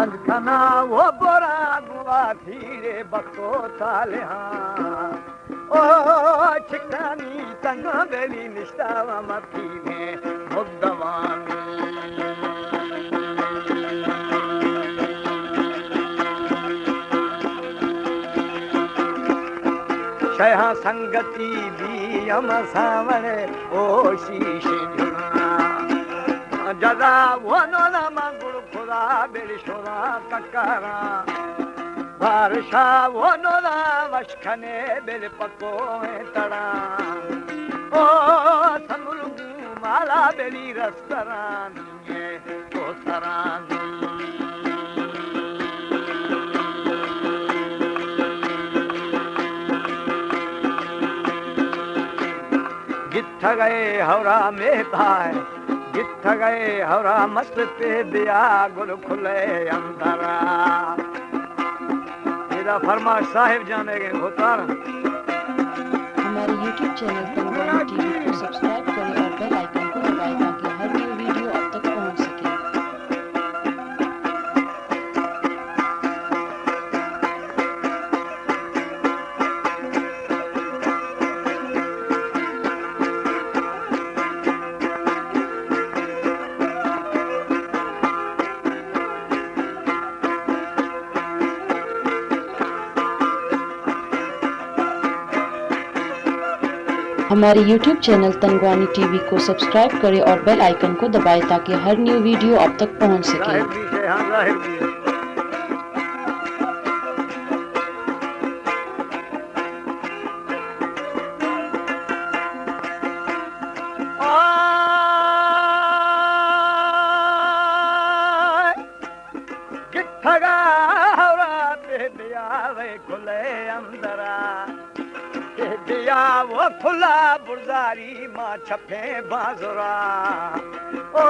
संजना वो बोरा गुआ धीरे बको ताले ओ चिकनी तंगा बेली निष्ठावा मती में मुद्दवानी शया संगति भी हम सावरे ओ शीश जदा वो ना मंगुल खुदा बेलिशोरा ककरा बारिशा वो ना वशखने बेल पको तड़ा ओ समुलगु माला बेली रस्तरान ये तो तरान गिट्ठ गए हवरा में थाए गिट्ठ गए हवरा मस्त पे दिया गुल खुले अंदरा मेरा फरमाश साहिब जाने के होता हमारे YouTube चैनल तंगवानी टीवी को सब्सक्राइब करें और बेल आइकन को दबाएं ताकि हर न्यू वीडियो आप तक पहुंच सके। हमारे YouTube चैनल तंगवानी टीवी को सब्सक्राइब करें और बेल आइकन को दबाएं ताकि हर न्यू वीडियो आप तक पहुंच सके। वो खुला बुरदारी मां छपे बाजुरा ओ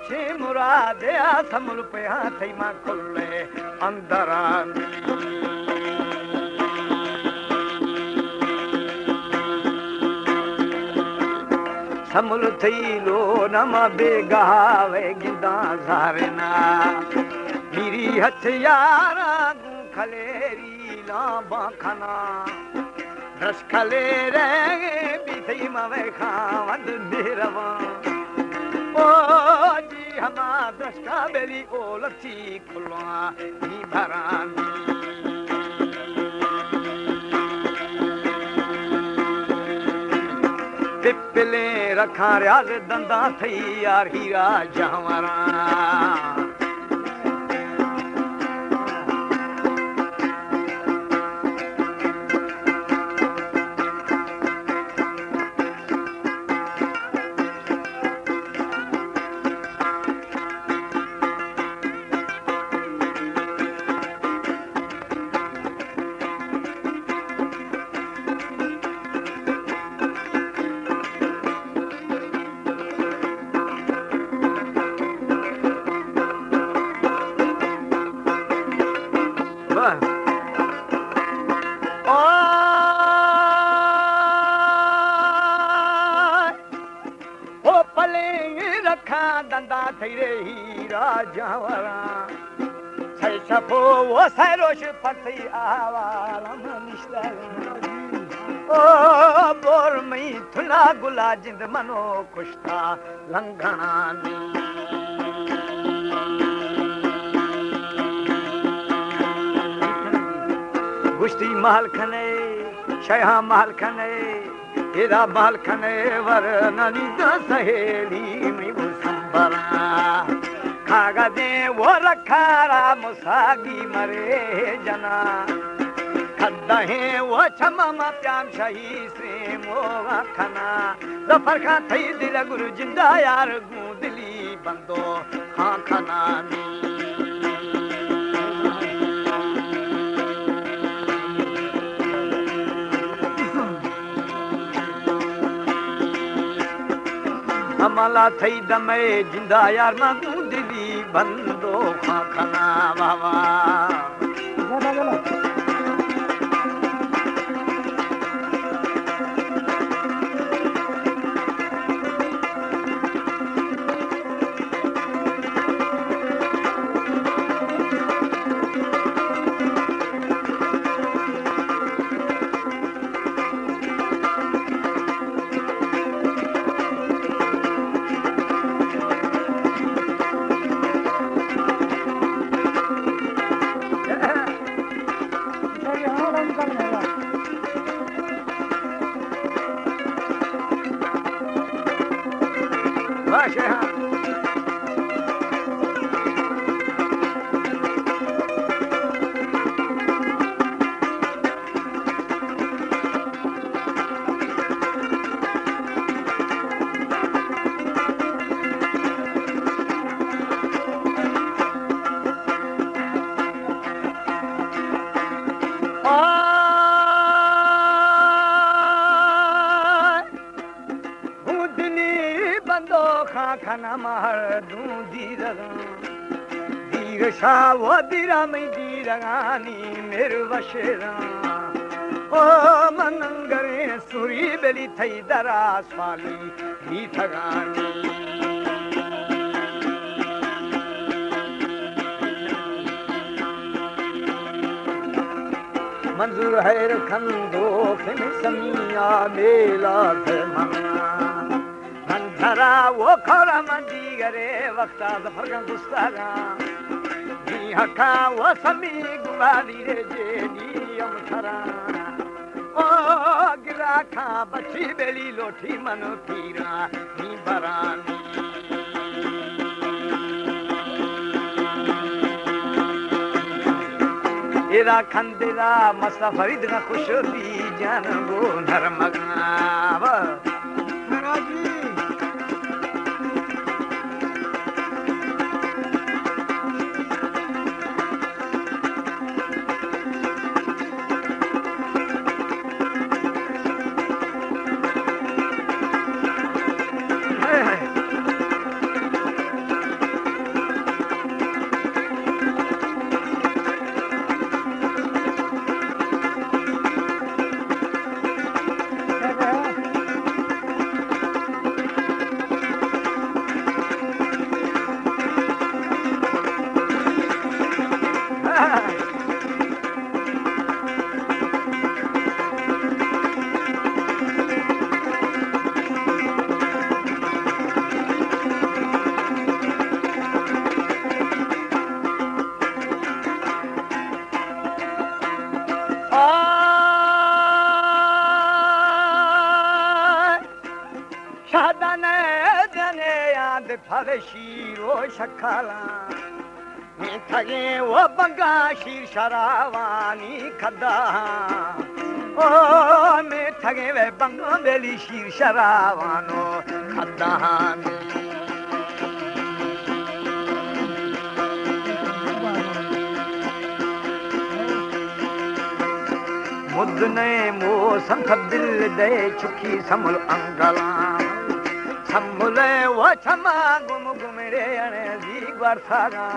छी मुरादे समल पे हाथी मां खुले अंदरा समल थई लो नमा बेगावे गिंदा जारना मेरी हथियारा गु खलेरी ला बाखना रस खले रहे बीथई मवे खावंद निरवा ओ जी हमा दस्का बेली ओ लची खुलवा नी भरानी पिपले रखा रियाज दंदा थई यार हीरा जहवरा दंदा थई रे हीरा जहवरा सही छपो वो सरोश फसी आवाला मनिश्तर ओ बोर मई थुला गुला जिंद मनो खुशता लंघना गुश्ती महल खने शया महल खने तेरा महल खने वर ननी सहेली में खागा दे वो रखारा मुसागी मरे जना खद्दा है वो छमा प्याम शही से मोवा खना जफर खान थई दिल गुरु जिंदा यार गू दिली बंदो हाँ खना हमला थई दमे जिंदा यार मां दिली बंदो खाना बाबा खाना महर दूधी रगा दीर शाह वो दीरा में दीरगानी मेरे बशेरा ओ मनंगरे सुरी बेली थई दरास वाली ही थगानी मंजूर है रखंदो खिम समिया मेला मना धरा वो खरा मंदी गरे वक्ता फरगन गुस्तागा नी हका वो समी गुवाली रे जेनी हम थरा ओ गिरा खा बची बेली लोठी मन पीरा नी बरानी एरा खंदेरा मसा फरीद ना खुश भी जान गो नरमगना महाराज फले शीरो शखाला मैं थगे वो बंगा शीर शरावानी खदा ओ मैं थगे वे बंगा बेली शीर शरावानो खदा मुद्दने मो संथ दिल दे चुकी समल अंगला सम्मुले वो छमा गुम गुमरे अने जी ग्वारसागा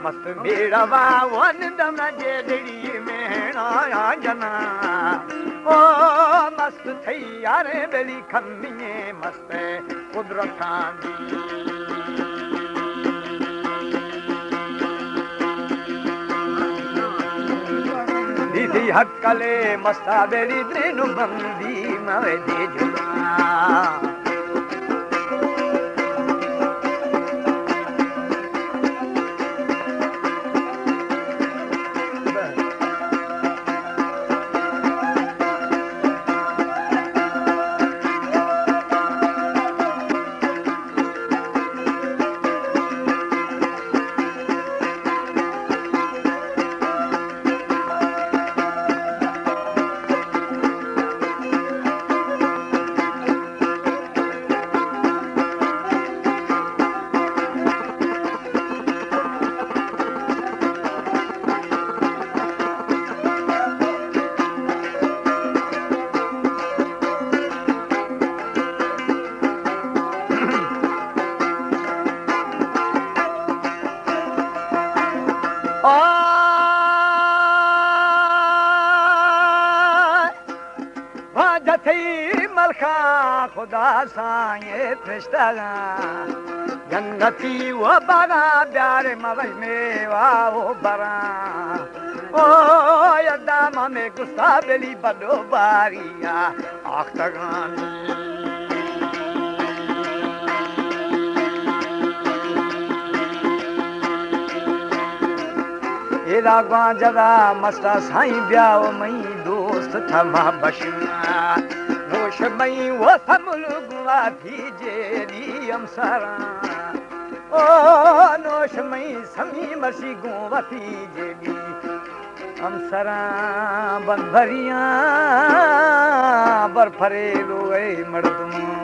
मस्त बेड़वा वो निदम जेदड़ी में आया जना ओ मस्त थई यारे बेली खम्मिए मस्त कुदरतां दीदी हक्कले मस्ता बेली द्रेनु बंदी मवे दे जुला मलखा खुदा साए फरिश्ता जन्नती वो बागा प्यारे मवज में वाओ बरा ओ यदा ममे गुस्सा बेली बदो बारिया आख्तगानी एदा ग्वांजदा मस्ता साईं ब्याओ मई दोस्त थमा बशना नोश मई वो समल गुआ थी जेरी अमसरा ओ नोश मई समी मसी गुआ थी जेरी अमसरा बंधरिया बरफरे लोए मर्दम